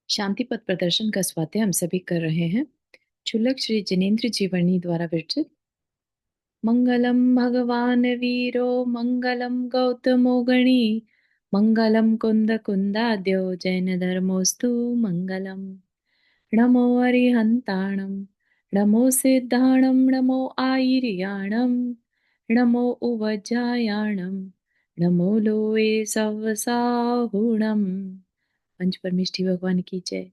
शांति पथ प्रदर्शन का स्वाध्याय हम सभी कर रहे हैं। क्षुल्लक श्री जिनेन्द्र जीवनी द्वारा विरचित। मंगलम भगवान वीरो मंगलम गौतमो गणी मंगलम कुंद कुंदाद्यो जैन धर्मोस्तु मंगलम। नमो अरिहंताणम नमो सिद्धाणम नमो आयर्याणम नमो उवज्जायाणम नमो लोए सवसाहुणम। पंच परमेष्ठी भगवान की जय।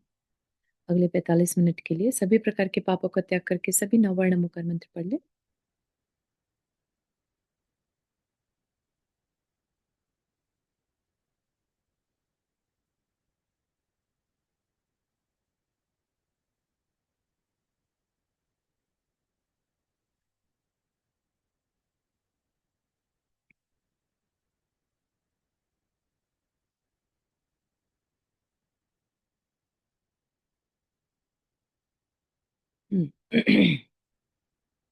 अगले 45 मिनट के लिए सभी प्रकार के पापों का त्याग करके सभी नववर्ण मुकर मंत्र पढ़ ले।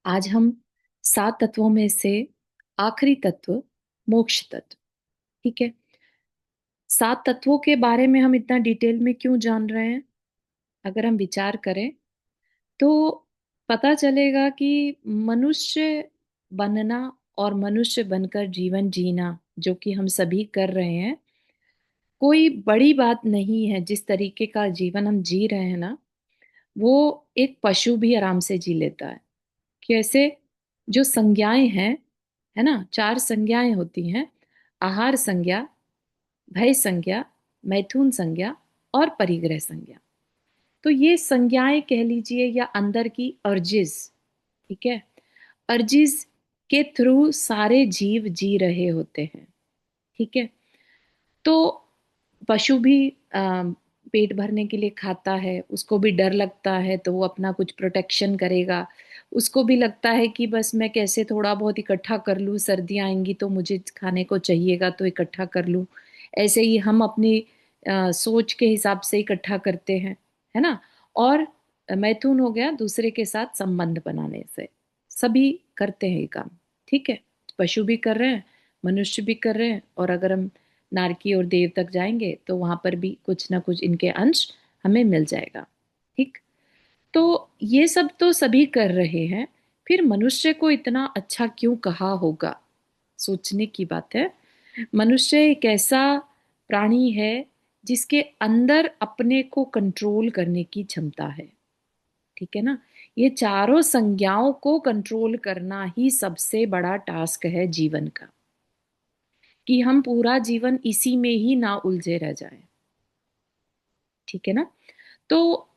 आज हम 7 तत्वों में से आखिरी तत्व मोक्ष तत्व, ठीक है। 7 तत्वों के बारे में हम इतना डिटेल में क्यों जान रहे हैं? अगर हम विचार करें तो पता चलेगा कि मनुष्य बनना और मनुष्य बनकर जीवन जीना जो कि हम सभी कर रहे हैं, कोई बड़ी बात नहीं है। जिस तरीके का जीवन हम जी रहे हैं ना, वो एक पशु भी आराम से जी लेता है। कैसे? जो संज्ञाएं हैं, है ना, 4 संज्ञाएं होती हैं। आहार संज्ञा, भय संज्ञा, मैथुन संज्ञा और परिग्रह संज्ञा। तो ये संज्ञाएं कह लीजिए या अंदर की अर्जिज, ठीक है। अर्जिज के थ्रू सारे जीव जी रहे होते हैं, ठीक है। तो पशु भी पेट भरने के लिए खाता है, उसको भी डर लगता है तो वो अपना कुछ प्रोटेक्शन करेगा। उसको भी लगता है कि बस मैं कैसे थोड़ा बहुत इकट्ठा कर लूँ, सर्दियाँ आएंगी तो मुझे खाने को चाहिएगा तो इकट्ठा कर लूँ। ऐसे ही हम अपनी सोच के हिसाब से इकट्ठा करते हैं, है ना। और मैथुन हो गया दूसरे के साथ संबंध बनाने से। सभी करते हैं ये काम, ठीक है। पशु भी कर रहे हैं, मनुष्य भी कर रहे हैं, और अगर हम नारकी और देव तक जाएंगे तो वहां पर भी कुछ ना कुछ इनके अंश हमें मिल जाएगा, ठीक। तो ये सब तो सभी कर रहे हैं, फिर मनुष्य को इतना अच्छा क्यों कहा होगा? सोचने की बात है। मनुष्य एक ऐसा प्राणी है जिसके अंदर अपने को कंट्रोल करने की क्षमता है, ठीक है ना। ये चारों संज्ञाओं को कंट्रोल करना ही सबसे बड़ा टास्क है जीवन का, कि हम पूरा जीवन इसी में ही ना उलझे रह जाएं, ठीक है ना। तो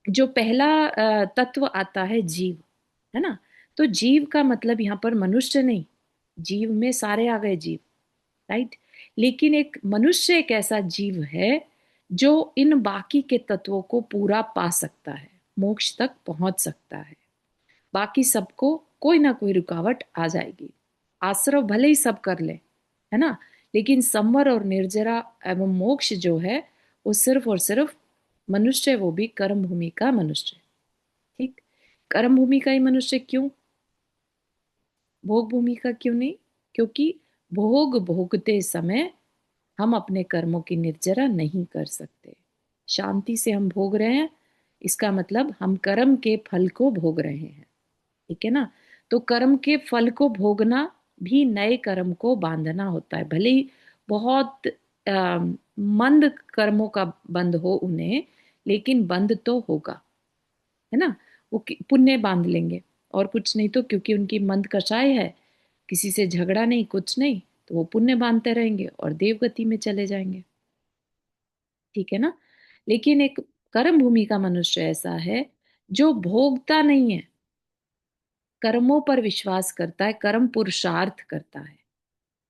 जो पहला तत्व आता है जीव, है ना। तो जीव का मतलब यहाँ पर मनुष्य नहीं, जीव में सारे आ गए जीव, राइट। लेकिन एक मनुष्य एक ऐसा जीव है जो इन बाकी के तत्वों को पूरा पा सकता है, मोक्ष तक पहुंच सकता है। बाकी सबको कोई ना कोई रुकावट आ जाएगी। आश्रव भले ही सब कर ले, है ना, लेकिन संवर और निर्जरा एवं मोक्ष जो है वो सिर्फ और सिर्फ मनुष्य, वो भी कर्म भूमि का मनुष्य, ठीक। कर्म भूमि का ही मनुष्य क्यों? भोग भूमि का क्यों नहीं? क्योंकि भोग भोगते समय हम अपने कर्मों की निर्जरा नहीं कर सकते। शांति से हम भोग रहे हैं, इसका मतलब हम कर्म के फल को भोग रहे हैं, ठीक है ना। तो कर्म के फल को भोगना भी नए कर्म को बांधना होता है। भले ही बहुत मंद कर्मों का बंध हो उन्हें, लेकिन बंध तो होगा, है ना। वो पुण्य बांध लेंगे और कुछ नहीं तो, क्योंकि उनकी मंद कषाय है, किसी से झगड़ा नहीं कुछ नहीं, तो वो पुण्य बांधते रहेंगे और देवगति में चले जाएंगे, ठीक है ना। लेकिन एक कर्म भूमि का मनुष्य ऐसा है जो भोगता नहीं है, कर्मों पर विश्वास करता है, कर्म पुरुषार्थ करता है,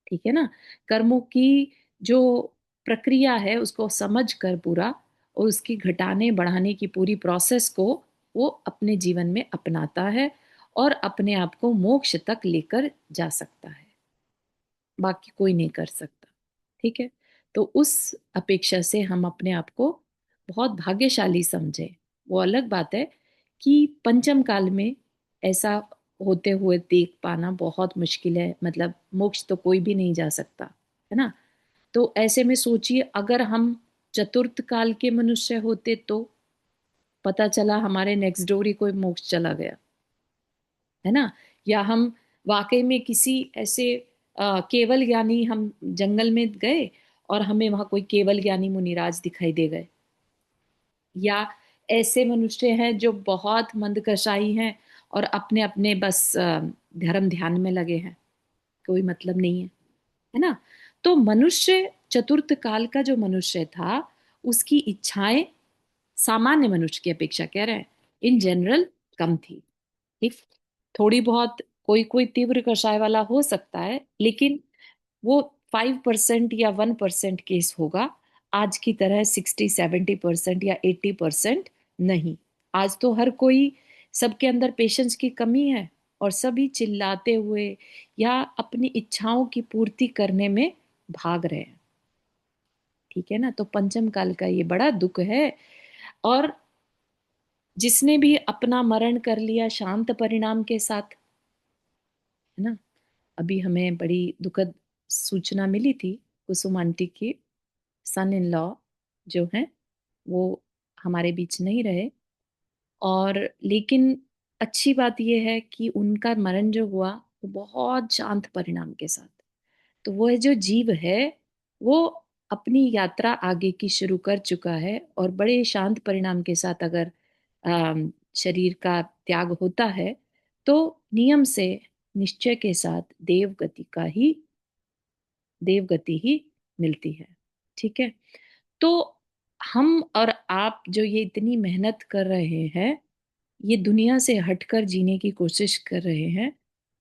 ठीक है ना। कर्मों की जो प्रक्रिया है उसको समझ कर पूरा, और उसकी घटाने बढ़ाने की पूरी प्रोसेस को वो अपने जीवन में अपनाता है और अपने आप को मोक्ष तक लेकर जा सकता है। बाकी कोई नहीं कर सकता, ठीक है। तो उस अपेक्षा से हम अपने आप को बहुत भाग्यशाली समझे। वो अलग बात है कि पंचम काल में ऐसा होते हुए देख पाना बहुत मुश्किल है। मतलब मोक्ष तो कोई भी नहीं जा सकता, है ना। तो ऐसे में सोचिए, अगर हम चतुर्थ काल के मनुष्य होते तो पता चला हमारे नेक्स्ट डोर ही कोई मोक्ष चला गया, है ना। या हम वाकई में किसी ऐसे केवल ज्ञानी, हम जंगल में गए और हमें वहां कोई केवल ज्ञानी मुनिराज दिखाई दे गए, या ऐसे मनुष्य हैं जो बहुत मंद कसाई हैं और अपने अपने बस धर्म ध्यान में लगे हैं, कोई मतलब नहीं है ना। तो मनुष्य, चतुर्थ काल का जो मनुष्य था, उसकी इच्छाएं सामान्य मनुष्य की अपेक्षा, कह रहे हैं इन जनरल, कम थी। ठीक, थोड़ी बहुत कोई कोई तीव्र कषाय वाला हो सकता है, लेकिन वो 5% या 1% केस होगा। आज की तरह 60-70% या 80% नहीं। आज तो हर कोई, सबके अंदर पेशेंस की कमी है और सभी चिल्लाते हुए या अपनी इच्छाओं की पूर्ति करने में भाग रहे हैं। ठीक है ना। तो पंचम काल का ये बड़ा दुख है। और जिसने भी अपना मरण कर लिया शांत परिणाम के साथ, है ना। अभी हमें बड़ी दुखद सूचना मिली थी, कुसुम आंटी की सन इन लॉ जो हैं वो हमारे बीच नहीं रहे। और लेकिन अच्छी बात यह है कि उनका मरण जो हुआ वो बहुत शांत परिणाम के साथ। तो वो जो जीव है वो अपनी यात्रा आगे की शुरू कर चुका है, और बड़े शांत परिणाम के साथ अगर शरीर का त्याग होता है तो नियम से, निश्चय के साथ देवगति ही मिलती है। ठीक है। तो हम और आप जो ये इतनी मेहनत कर रहे हैं, ये दुनिया से हटकर जीने की कोशिश कर रहे हैं,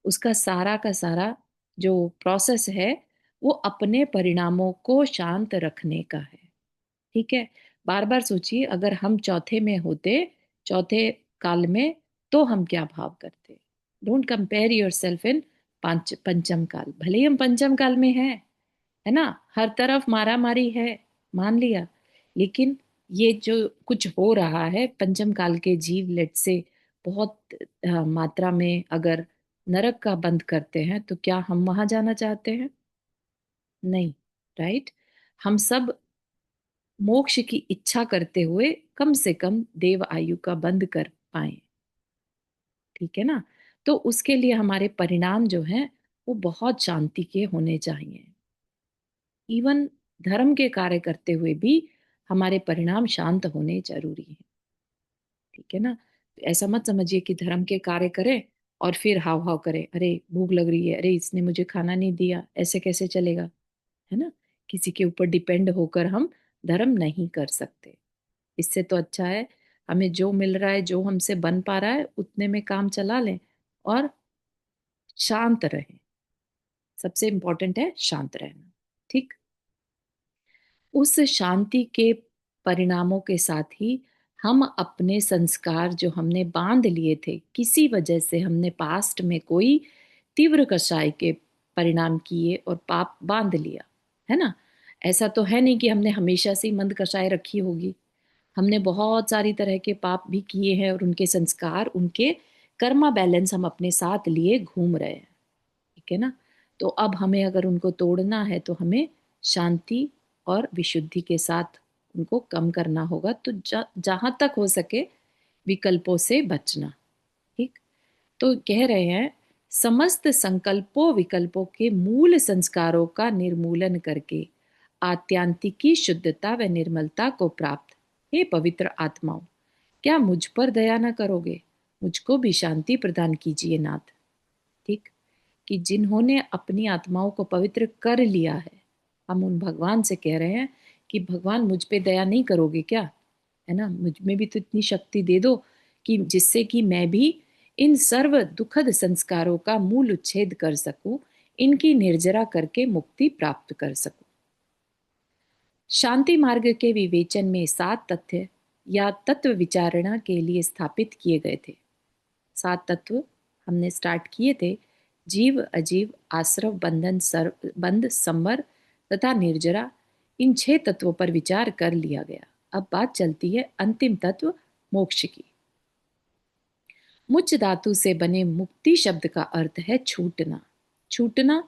उसका सारा का सारा जो प्रोसेस है वो अपने परिणामों को शांत रखने का है। ठीक है। बार बार सोचिए, अगर हम चौथे में होते, चौथे काल में, तो हम क्या भाव करते। Don't compare your self in पंचम काल। भले ही हम पंचम काल में हैं, है ना, हर तरफ मारा मारी है, मान लिया, लेकिन ये जो कुछ हो रहा है, पंचम काल के जीव लेट से बहुत मात्रा में अगर नरक का बंद करते हैं, तो क्या हम वहां जाना चाहते हैं? नहीं। राइट। हम सब मोक्ष की इच्छा करते हुए कम से कम देव आयु का बंद कर पाए। ठीक है ना। तो उसके लिए हमारे परिणाम जो हैं वो बहुत शांति के होने चाहिए। इवन धर्म के कार्य करते हुए भी हमारे परिणाम शांत होने जरूरी है। ठीक है ना। तो ऐसा मत समझिए कि धर्म के कार्य करें और फिर हाव हाव करें, अरे भूख लग रही है, अरे इसने मुझे खाना नहीं दिया, ऐसे कैसे चलेगा, है ना। किसी के ऊपर डिपेंड होकर हम धर्म नहीं कर सकते। इससे तो अच्छा है हमें जो मिल रहा है, जो हमसे बन पा रहा है, उतने में काम चला लें और शांत रहें। सबसे इंपॉर्टेंट है शांत रहना। ठीक। उस शांति के परिणामों के साथ ही हम अपने संस्कार जो हमने बांध लिए थे, किसी वजह से हमने पास्ट में कोई तीव्र कषाय के परिणाम किए और पाप बांध लिया, है ना। ऐसा तो है नहीं कि हमने हमेशा से ही मंद कषाय रखी होगी। हमने बहुत सारी तरह के पाप भी किए हैं और उनके संस्कार, उनके कर्मा बैलेंस हम अपने साथ लिए घूम रहे हैं। ठीक है ना। तो अब हमें अगर उनको तोड़ना है तो हमें शांति और विशुद्धि के साथ उनको कम करना होगा। तो जहां तक हो सके विकल्पों से बचना। ठीक। तो कह रहे हैं, समस्त संकल्पों विकल्पों के मूल संस्कारों का निर्मूलन करके आत्यांतिकी शुद्धता व निर्मलता को प्राप्त, हे पवित्र आत्माओं, क्या मुझ पर दया न करोगे? मुझको भी शांति प्रदान कीजिए नाथ। ठीक। कि जिन्होंने अपनी आत्माओं को पवित्र कर लिया है, हम उन भगवान से कह रहे हैं कि भगवान मुझ पे दया नहीं करोगे क्या? है ना, मुझ में भी तो इतनी शक्ति दे दो कि जिससे कि मैं भी इन सर्व दुखद संस्कारों का मूल उच्छेद कर सकूं, इनकी निर्जरा करके मुक्ति प्राप्त कर सकूं। शांति मार्ग के विवेचन में 7 तथ्य या तत्व विचारणा के लिए स्थापित किए गए थे। 7 तत्व हमने स्टार्ट किए थे, जीव, अजीव, आश्रव, बंधन, सर्व बंध, संवर तथा निर्जरा। इन 6 तत्वों पर विचार कर लिया गया। अब बात चलती है अंतिम तत्व मोक्ष की। मुच धातु से बने मुक्ति शब्द का अर्थ है छूटना। छूटना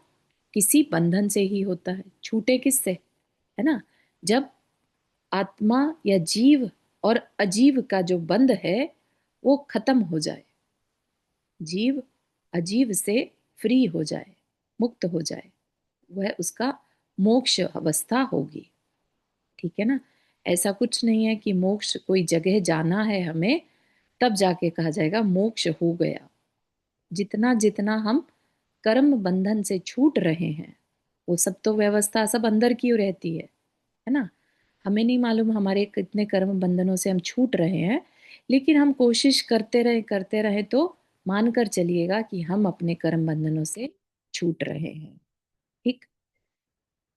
किसी बंधन से ही होता है। छूटे किससे? है ना। जब आत्मा या जीव और अजीव का जो बंध है वो खत्म हो जाए, जीव अजीव से फ्री हो जाए, मुक्त हो जाए, वह उसका मोक्ष अवस्था होगी। ठीक है ना। ऐसा कुछ नहीं है कि मोक्ष कोई जगह जाना है हमें तब जाके कहा जाएगा मोक्ष हो गया। जितना जितना हम कर्म बंधन से छूट रहे हैं वो सब तो व्यवस्था सब अंदर की रहती है ना। हमें नहीं मालूम हमारे कितने कर्म बंधनों से हम छूट रहे हैं, लेकिन हम कोशिश करते रहे तो मानकर चलिएगा कि हम अपने कर्म बंधनों से छूट रहे हैं। ठीक।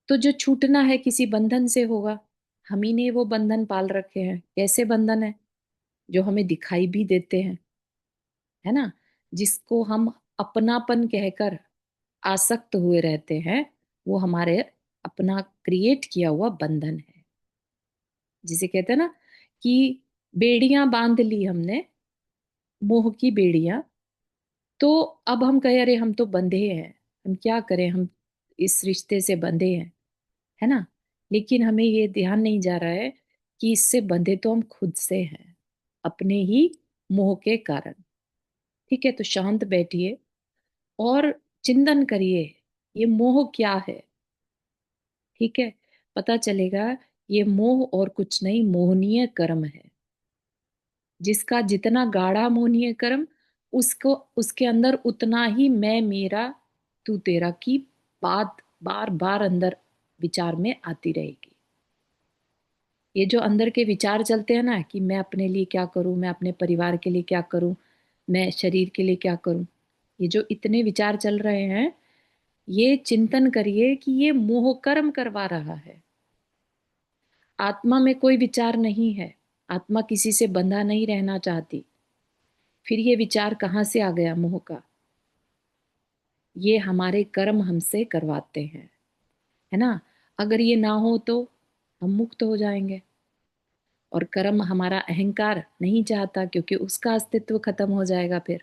तो जो छूटना है किसी बंधन से होगा, हम ही ने वो बंधन पाल रखे हैं। कैसे बंधन है? जो हमें दिखाई भी देते हैं, है ना, जिसको हम अपनापन कहकर आसक्त हुए रहते हैं, वो हमारे अपना क्रिएट किया हुआ बंधन है। जिसे कहते हैं ना कि बेड़ियां बांध ली हमने, मोह की बेड़ियां। तो अब हम कहे अरे हम तो बंधे हैं, हम क्या करें, हम इस रिश्ते से बंधे हैं, है ना। लेकिन हमें ये ध्यान नहीं जा रहा है कि इससे बंधे तो हम खुद से हैं, अपने ही मोह के कारण। ठीक है, तो शांत बैठिए और चिंतन करिए ये मोह क्या है। ठीक है, पता चलेगा ये मोह और कुछ नहीं, मोहनीय कर्म है। जिसका जितना गाढ़ा मोहनीय कर्म, उसको उसके अंदर उतना ही मैं मेरा तू तेरा की बात बार बार अंदर विचार में आती रहेगी। ये जो अंदर के विचार चलते हैं ना कि मैं अपने लिए क्या करूं, मैं अपने परिवार के लिए क्या करूं, मैं शरीर के लिए क्या करूं, ये जो इतने विचार चल रहे हैं, ये चिंतन करिए कि ये मोह कर्म करवा रहा है। आत्मा में कोई विचार नहीं है, आत्मा किसी से बंधा नहीं रहना चाहती। फिर ये विचार कहाँ से आ गया मोह का? ये हमारे कर्म हमसे करवाते हैं, है ना। अगर ये ना हो तो हम मुक्त हो जाएंगे। और कर्म हमारा अहंकार नहीं चाहता क्योंकि उसका अस्तित्व खत्म हो जाएगा फिर।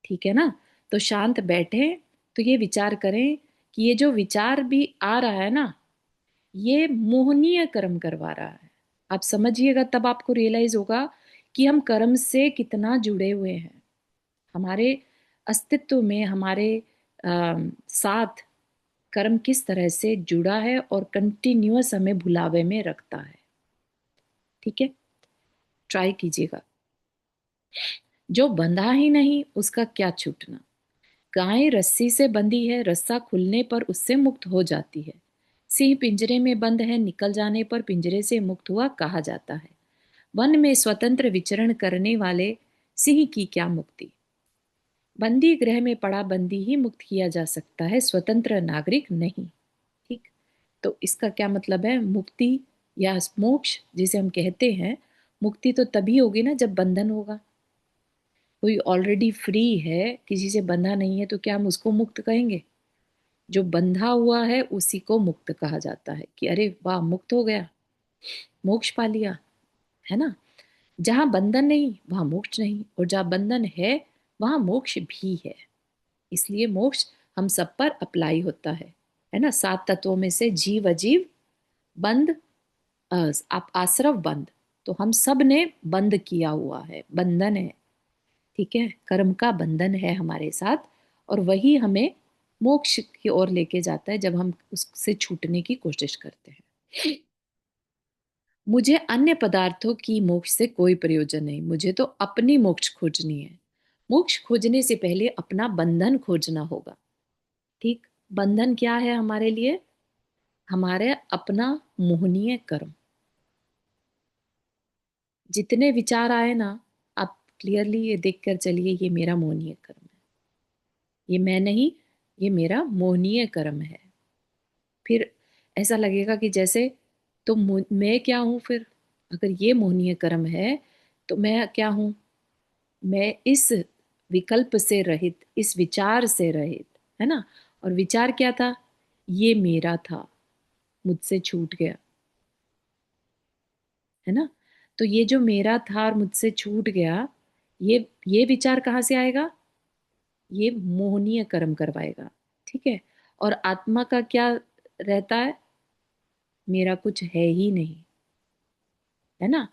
ठीक है ना। तो शांत बैठे, तो ये विचार करें कि ये जो विचार भी आ रहा है ना, ये मोहनीय कर्म करवा रहा है। आप समझिएगा, तब आपको रियलाइज होगा कि हम कर्म से कितना जुड़े हुए हैं। हमारे अस्तित्व में हमारे साथ कर्म किस तरह से जुड़ा है और कंटिन्यूअस हमें भुलावे में रखता है। ठीक है, ट्राई कीजिएगा। जो बंधा ही नहीं उसका क्या छूटना। गाय रस्सी से बंधी है, रस्सा खुलने पर उससे मुक्त हो जाती है। सिंह पिंजरे में बंद है, निकल जाने पर पिंजरे से मुक्त हुआ कहा जाता है। वन में स्वतंत्र विचरण करने वाले सिंह की क्या मुक्ति। बंदी गृह में पड़ा बंदी ही मुक्त किया जा सकता है, स्वतंत्र नागरिक नहीं। ठीक। तो इसका क्या मतलब है? मुक्ति या मोक्ष जिसे हम कहते हैं, मुक्ति तो तभी होगी ना जब बंधन होगा। कोई ऑलरेडी फ्री है, किसी से बंधा नहीं है, तो क्या हम उसको मुक्त कहेंगे? जो बंधा हुआ है उसी को मुक्त कहा जाता है कि अरे वाह, मुक्त हो गया, मोक्ष पा लिया, है ना। जहां बंधन नहीं वहां मोक्ष नहीं, और जहां बंधन है वहां मोक्ष भी है। इसलिए मोक्ष हम सब पर अप्लाई होता है ना। सात तत्वों में से जीव अजीव बंद, आप आश्रव बंद, तो हम सब ने बंद किया हुआ है, बंधन है। ठीक है, कर्म का बंधन है हमारे साथ, और वही हमें मोक्ष की ओर लेके जाता है जब हम उससे छूटने की कोशिश करते हैं। मुझे अन्य पदार्थों की मोक्ष से कोई प्रयोजन नहीं, मुझे तो अपनी मोक्ष खोजनी है। मोक्ष खोजने से पहले अपना बंधन खोजना होगा। ठीक। बंधन क्या है हमारे लिए? हमारे अपना मोहनीय कर्म। जितने विचार आए ना, आप क्लियरली ये देख कर चलिए, ये मेरा मोहनीय कर्म है, ये मैं नहीं, ये मेरा मोहनीय कर्म है। फिर ऐसा लगेगा कि जैसे, तो मैं क्या हूं फिर? अगर ये मोहनीय कर्म है तो मैं क्या हूं? मैं इस विकल्प से रहित, इस विचार से रहित, है ना। और विचार क्या था? ये मेरा था, मुझसे छूट गया, है ना। तो ये जो मेरा था और मुझसे छूट गया, ये विचार कहाँ से आएगा? ये मोहनीय कर्म करवाएगा। ठीक है। और आत्मा का क्या रहता है? मेरा कुछ है ही नहीं, है ना।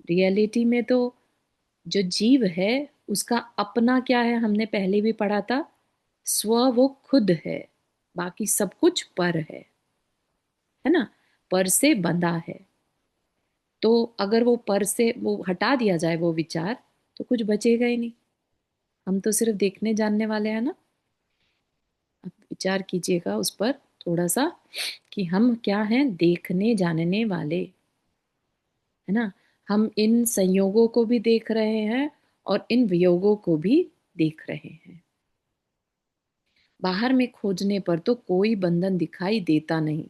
रियलिटी में तो जो जीव है उसका अपना क्या है, हमने पहले भी पढ़ा था, स्व वो खुद है, बाकी सब कुछ पर है ना, पर से बंधा है। तो अगर वो पर से वो हटा दिया जाए वो विचार, तो कुछ बचेगा ही नहीं। हम तो सिर्फ देखने जानने वाले हैं ना। अब विचार कीजिएगा उस पर थोड़ा सा, कि हम क्या हैं, देखने जानने वाले, है ना। हम इन संयोगों को भी देख रहे हैं और इन वियोगों को भी देख रहे हैं। बाहर में खोजने पर तो कोई बंधन दिखाई देता नहीं।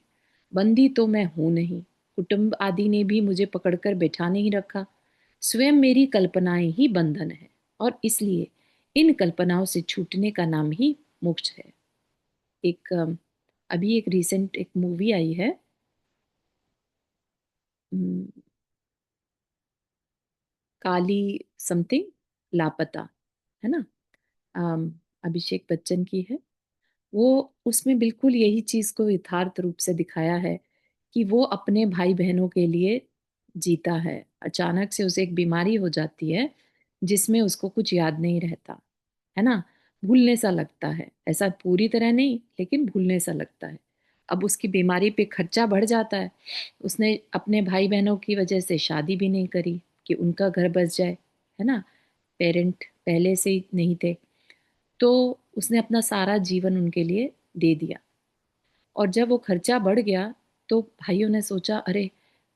बंदी तो मैं हूं नहीं, कुटुंब आदि ने भी मुझे पकड़कर बैठा नहीं रखा। स्वयं मेरी कल्पनाएं ही बंधन है, और इसलिए इन कल्पनाओं से छूटने का नाम ही मोक्ष है। एक अभी एक रिसेंट एक मूवी आई है, अम, काली समथिंग लापता, है ना। अम, अभिषेक बच्चन की है वो। उसमें बिल्कुल यही चीज को यथार्थ रूप से दिखाया है कि वो अपने भाई बहनों के लिए जीता है। अचानक से उसे एक बीमारी हो जाती है जिसमें उसको कुछ याद नहीं रहता, है ना। भूलने सा लगता है, ऐसा पूरी तरह नहीं लेकिन भूलने सा लगता है। अब उसकी बीमारी पे खर्चा बढ़ जाता है। उसने अपने भाई बहनों की वजह से शादी भी नहीं करी कि उनका घर बस जाए, है ना। पेरेंट पहले से ही नहीं थे, तो उसने अपना सारा जीवन उनके लिए दे दिया। और जब वो खर्चा बढ़ गया तो भाइयों ने सोचा, अरे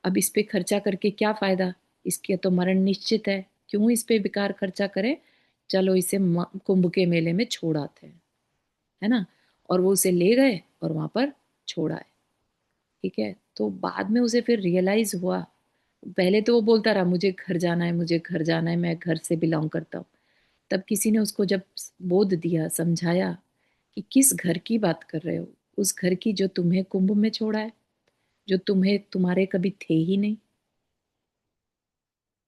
अब इस पे खर्चा करके क्या फायदा, इसके तो मरण निश्चित है, क्यों इस पे बेकार खर्चा करें, चलो इसे कुंभ के मेले में छोड़ आते हैं, है ना। और वो उसे ले गए और वहां पर छोड़ आए। ठीक है, तो बाद में उसे फिर रियलाइज हुआ। पहले तो वो बोलता रहा मुझे घर जाना है, मुझे घर जाना है, मैं घर से बिलोंग करता हूँ। तब किसी ने उसको जब बोध दिया, समझाया कि किस घर की बात कर रहे हो, उस घर की जो तुम्हें कुंभ में छोड़ा है, जो तुम्हें तुम्हारे कभी थे ही नहीं,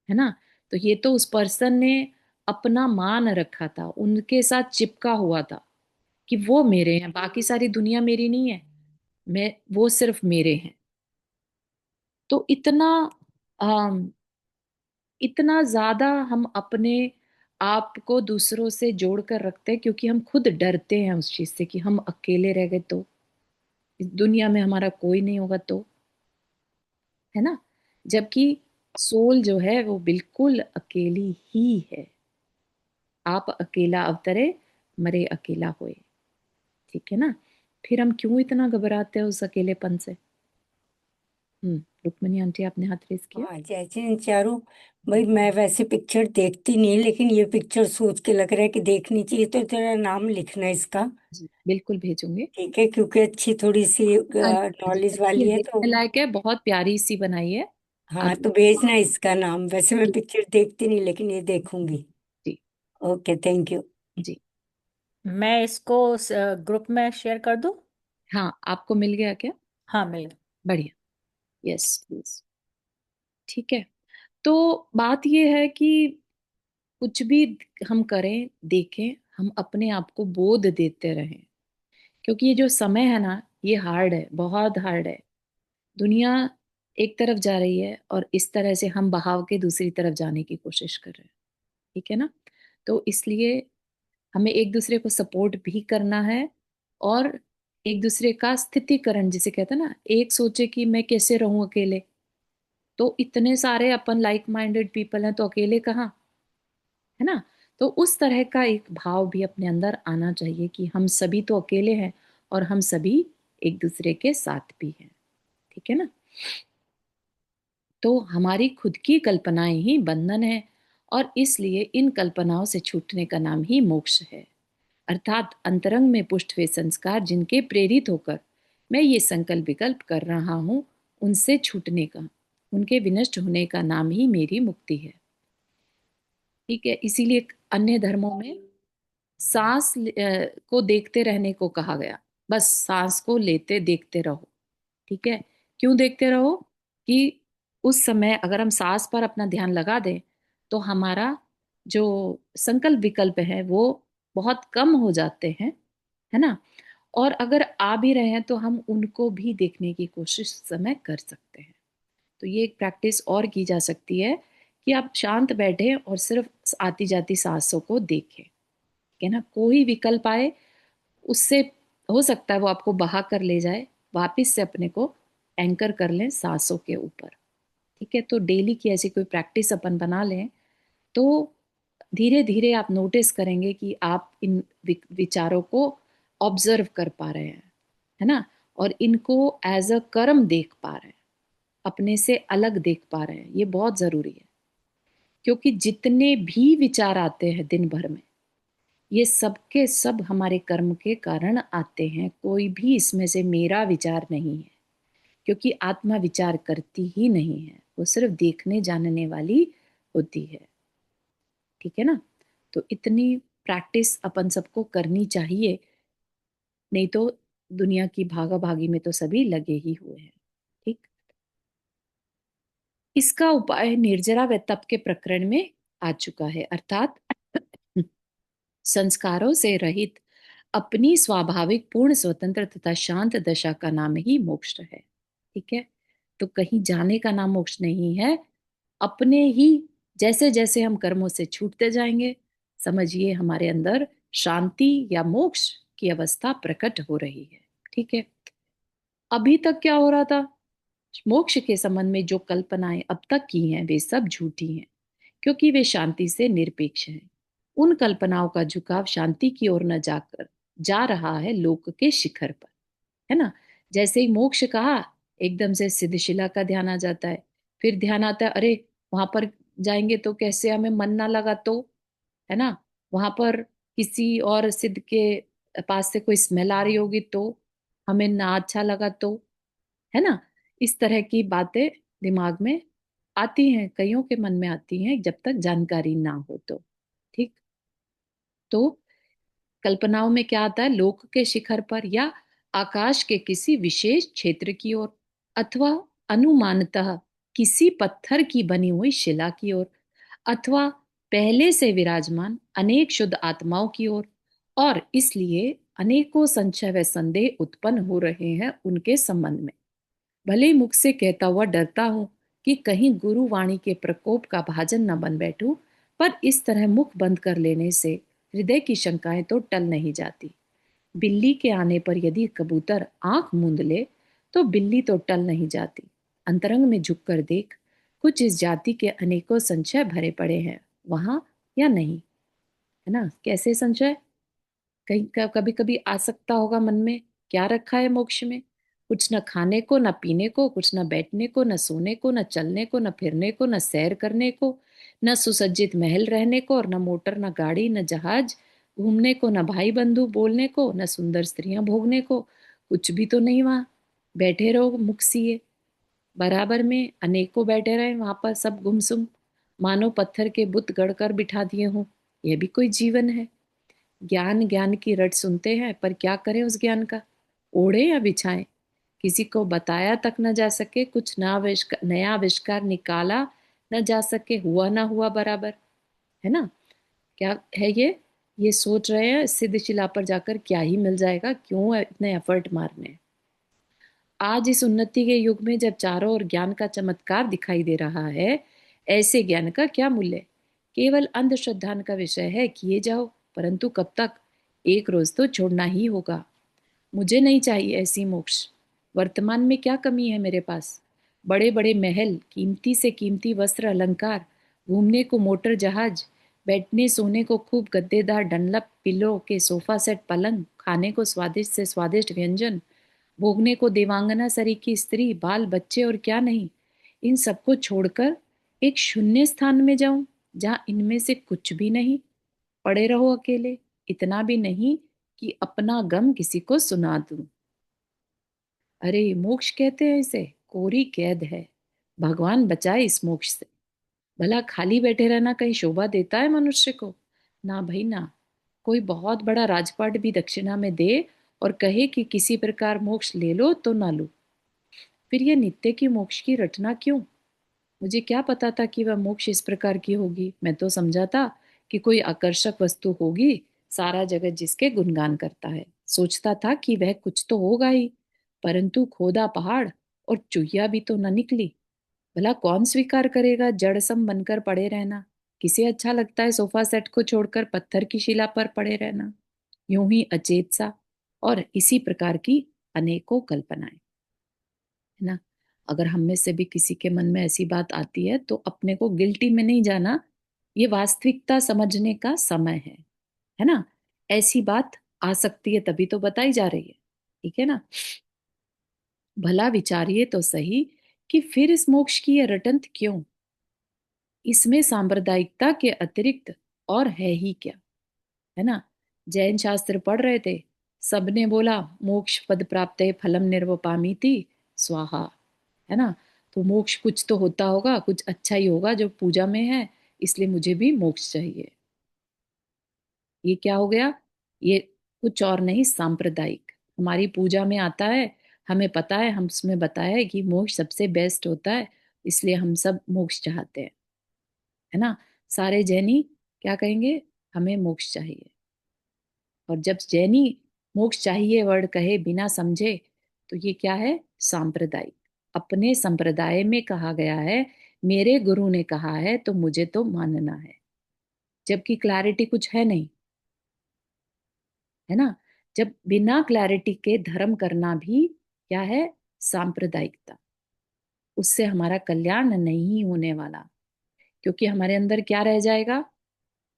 है ना। तो ये तो उस पर्सन ने अपना मान रखा था, उनके साथ चिपका हुआ था कि वो मेरे हैं, बाकी सारी दुनिया मेरी नहीं है, मैं वो सिर्फ मेरे हैं। तो अम, इतना ज्यादा हम अपने आप को दूसरों से जोड़ कर रखते हैं, क्योंकि हम खुद डरते हैं उस चीज से कि हम अकेले रह गए तो, इस दुनिया में हमारा कोई नहीं होगा तो, है ना। जबकि सोल जो है वो बिल्कुल अकेली ही है। आप अकेला अवतरे, मरे अकेला होए। ठीक है ना। फिर हम क्यों इतना घबराते हैं उस अकेलेपन से। रुक्मणी आंटी आपने हाथ रेस किया। हाँ जैसे चारू, भाई मैं वैसे पिक्चर देखती नहीं, लेकिन ये पिक्चर सोच के लग रहा है कि देखनी चाहिए, तो तेरा नाम लिखना है इसका। जी बिल्कुल भेजूंगे। ठीक है, क्योंकि अच्छी थोड़ी सी हाँ जी, नॉलेज अच्छी वाली है, है तो। देखने लायक है, बहुत प्यारी सी बनाई है। हाँ आप तो भेजना इसका नाम, वैसे मैं पिक्चर देखती नहीं लेकिन ये देखूंगी। जी ओके, थैंक यू। जी। मैं इसको ग्रुप में शेयर कर दूं? हाँ, आपको मिल गया क्या? हाँ, मिल गया। बढ़िया। Yes please. ठीक है। तो बात ये है कि कुछ भी हम करें, देखें, हम अपने आप को बोध देते रहें, क्योंकि ये जो समय है ना, ये हार्ड है, बहुत हार्ड है। दुनिया एक तरफ जा रही है और इस तरह से हम बहाव के दूसरी तरफ जाने की कोशिश कर रहे हैं। ठीक है ना। तो इसलिए हमें एक दूसरे को सपोर्ट भी करना है, और एक दूसरे का स्थितिकरण जिसे कहते हैं ना, एक सोचे कि मैं कैसे रहूं अकेले, तो इतने सारे अपन लाइक माइंडेड पीपल हैं, तो अकेले कहाँ, है ना। तो उस तरह का एक भाव भी अपने अंदर आना चाहिए कि हम सभी तो अकेले हैं और हम सभी एक दूसरे के साथ भी हैं। ठीक है ना। तो हमारी खुद की कल्पनाएं ही बंधन है, और इसलिए इन कल्पनाओं से छूटने का नाम ही मोक्ष है। अर्थात अंतरंग में पुष्ट हुए संस्कार जिनके प्रेरित होकर मैं ये संकल्प विकल्प कर रहा हूं, उनसे छूटने का, उनके विनष्ट होने का नाम ही मेरी मुक्ति है। ठीक है, इसीलिए अन्य धर्मों में को देखते रहने को कहा गया। बस सांस को लेते देखते रहो। ठीक है। क्यों देखते रहो? कि उस समय अगर हम सांस पर अपना ध्यान लगा दें तो हमारा जो संकल्प विकल्प है वो बहुत कम हो जाते हैं, है ना। और अगर आ भी रहे हैं तो हम उनको भी देखने की कोशिश उस समय कर सकते हैं। तो ये एक प्रैक्टिस और की जा सकती है कि आप शांत बैठे और सिर्फ आती जाती सांसों को देखें, है ना। कोई विकल्प आए उससे हो सकता है वो आपको बहा कर ले जाए, वापस से अपने को एंकर कर लें सांसों के ऊपर। ठीक है, तो डेली की ऐसी कोई प्रैक्टिस अपन बना लें तो धीरे धीरे आप नोटिस करेंगे कि आप इन विचारों को ऑब्जर्व कर पा रहे हैं, है ना, और इनको एज अ कर्म देख पा रहे हैं, अपने से अलग देख पा रहे हैं। ये बहुत जरूरी है, क्योंकि जितने भी विचार आते हैं दिन भर में, ये सब के सब हमारे कर्म के कारण आते हैं। कोई भी इसमें से मेरा विचार नहीं है, क्योंकि आत्मा विचार करती ही नहीं है, वो सिर्फ देखने जानने वाली होती है। ठीक है ना। तो इतनी प्रैक्टिस अपन सबको करनी चाहिए, नहीं तो दुनिया की भागा भागी में तो सभी लगे ही हुए हैं। ठीक। इसका उपाय निर्जरा व तप के प्रकरण में आ चुका है, अर्थात संस्कारों से रहित अपनी स्वाभाविक पूर्ण स्वतंत्र तथा शांत दशा का नाम ही मोक्ष है। ठीक है, तो कहीं जाने का नाम मोक्ष नहीं है। अपने ही जैसे जैसे हम कर्मों से छूटते जाएंगे, समझिए हमारे अंदर शांति या मोक्ष की अवस्था प्रकट हो रही है। ठीक है, अभी तक क्या हो रहा था, मोक्ष के संबंध में जो कल्पनाएं अब तक की हैं वे सब झूठी हैं, क्योंकि वे शांति से निरपेक्ष हैं। उन कल्पनाओं का झुकाव शांति की ओर न जाकर जा रहा है लोक के शिखर पर, है ना। जैसे ही मोक्ष कहा, एकदम से सिद्धशिला का ध्यान आ जाता है। फिर ध्यान आता है, अरे वहां पर जाएंगे तो कैसे हमें मन ना लगा तो, है ना, वहां पर किसी और सिद्ध के पास से कोई स्मेल आ रही होगी तो, हमें ना अच्छा लगा तो, है ना। इस तरह की बातें दिमाग में आती हैं, कईयों के मन में आती हैं जब तक जानकारी ना हो तो। ठीक। तो कल्पनाओं में क्या आता है, लोक के शिखर पर या आकाश के किसी विशेष क्षेत्र की ओर, अथवा अनुमानतः किसी पत्थर की बनी हुई शिला की ओर, अथवा पहले से विराजमान अनेक शुद्ध आत्माओं की ओर, और इसलिए अनेकों संशय व संदेह उत्पन्न हो रहे हैं उनके संबंध में। भले ही मुख से कहता हुआ डरता हूं कि कहीं गुरु वाणी के प्रकोप का भाजन न बन बैठूं, पर इस तरह मुख बंद कर लेने से हृदय की शंकाएं तो टल नहीं जाती। बिल्ली के आने पर यदि कबूतर आंख मूंद ले तो बिल्ली तो टल नहीं जाती। अंतरंग में झुककर देख, कुछ इस जाति के अनेकों संशय भरे पड़े हैं वहां या नहीं, है ना। कैसे संशय, कहीं कभी कभी आ सकता होगा मन में, क्या रखा है मोक्ष में, कुछ न खाने को न पीने को, कुछ न बैठने को न सोने को, न चलने को न फिरने को, न सैर करने को, न सुसज्जित महल रहने को, और न मोटर न गाड़ी न जहाज घूमने को, न भाई बंधु बोलने को, न सुंदर स्त्रियां भोगने को, कुछ भी तो नहीं वहां। बैठे रहो मुख सिए, बराबर में अनेकों बैठे रहे वहां पर सब गुमसुम, मानो पत्थर के बुत गढ़कर बिठा दिए हों। यह भी कोई जीवन है। ज्ञान ज्ञान की रट सुनते हैं, पर क्या करें उस ज्ञान का, ओढ़े या बिछाएं। किसी को बताया तक न जा सके, कुछ नया आविष्कार निकाला न जा सके, हुआ ना हुआ बराबर, है ना। क्या है ये सोच रहे हैं सिद्ध शिला पर जाकर क्या ही मिल जाएगा, क्यों इतने एफर्ट मारने। आज इस उन्नति के युग में जब चारों ओर ज्ञान का चमत्कार दिखाई दे रहा है, ऐसे ज्ञान का क्या मूल्य। केवल अंधश्रद्धा का विषय है, किए जाओ, परंतु कब तक, एक रोज तो छोड़ना ही होगा। मुझे नहीं चाहिए ऐसी मोक्ष। वर्तमान में क्या कमी है मेरे पास, बड़े बड़े महल, कीमती से कीमती वस्त्र अलंकार, घूमने को मोटर जहाज, बैठने सोने को खूब गद्देदार डनलप पिलो के सोफा सेट पलंग, खाने को स्वादिष्ट से स्वादिष्ट व्यंजन, भोगने को देवांगना सरी की स्त्री, बाल बच्चे और क्या नहीं। इन सबको छोड़कर एक शून्य स्थान में जाऊं, जहां इनमें से कुछ भी नहीं, पड़े रहो अकेले, इतना भी नहीं कि अपना गम किसी को सुना दूं। अरे मोक्ष कहते हैं इसे, कोरी कैद है। भगवान बचाए इस मोक्ष से। भला खाली बैठे रहना कहीं शोभा देता है मनुष्य को, ना भाई ना। कोई बहुत बड़ा राजपाट भी दक्षिणा में दे और कहे कि किसी प्रकार मोक्ष ले लो तो ना लो, फिर ये नित्य की मोक्ष की रटना क्यों। मुझे क्या पता था कि वह मोक्ष इस प्रकार की होगी। मैं तो समझा था कि कोई आकर्षक वस्तु होगी, सारा जगत जिसके गुणगान करता है। सोचता था कि वह कुछ तो होगा ही, परंतु खोदा पहाड़ और चुहिया भी तो न निकली। भला कौन स्वीकार करेगा जड़ सम बनकर पड़े रहना? किसे अच्छा लगता है सोफा सेट को छोड़कर पत्थर की शिला पर पड़े रहना? यूं ही अचेत सा। और इसी प्रकार की अनेकों कल्पनाएं, है ना। अगर हम में से भी किसी के मन में ऐसी बात आती है तो अपने को गिल्टी में नहीं जाना, ये वास्तविकता समझने का समय है ना। ऐसी बात आ सकती है तभी तो बताई जा रही है, ठीक है ना। भला विचारिए तो सही कि फिर इस मोक्ष की ये रटंत क्यों? इसमें सांप्रदायिकता के अतिरिक्त और है ही क्या, है ना। जैन शास्त्र पढ़ रहे थे, सबने बोला मोक्ष पद प्राप्त फलम निर्वपामीति स्वाहा, है ना। तो मोक्ष कुछ तो होता होगा, कुछ अच्छा ही होगा जो पूजा में है, इसलिए मुझे भी मोक्ष चाहिए। ये क्या हो गया? ये कुछ और नहीं, सांप्रदायिक हमारी पूजा में आता है। हमें पता है, हम उसमें बताया है कि मोक्ष सबसे बेस्ट होता है, इसलिए हम सब मोक्ष चाहते हैं, है ना। सारे जैनी क्या कहेंगे? हमें मोक्ष चाहिए। और जब जैनी मोक्ष चाहिए वर्ड कहे बिना समझे, तो ये क्या है? सांप्रदायिक। अपने संप्रदाय में कहा गया है, मेरे गुरु ने कहा है तो मुझे तो मानना है, जबकि क्लैरिटी कुछ है नहीं, है ना। जब बिना क्लैरिटी के धर्म करना भी क्या है? सांप्रदायिकता। उससे हमारा कल्याण नहीं होने वाला, क्योंकि हमारे अंदर क्या रह जाएगा?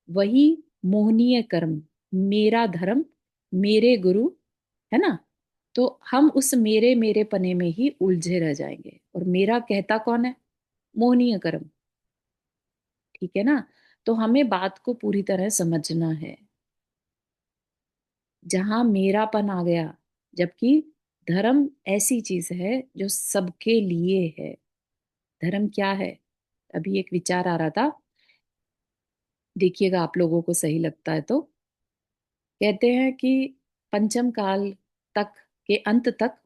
वही मोहनीय कर्म, मेरा धर्म, मेरे गुरु, है ना। तो हम उस मेरे मेरे पने में ही उलझे रह जाएंगे, और मेरा कहता कौन है? मोहनीय कर्म, ठीक है ना। तो हमें बात को पूरी तरह समझना है। जहां मेरापन आ गया, जबकि धर्म ऐसी चीज है जो सबके लिए है। धर्म क्या है? अभी एक विचार आ रहा था, देखिएगा आप लोगों को सही लगता है तो। कहते हैं कि पंचम काल तक के अंत तक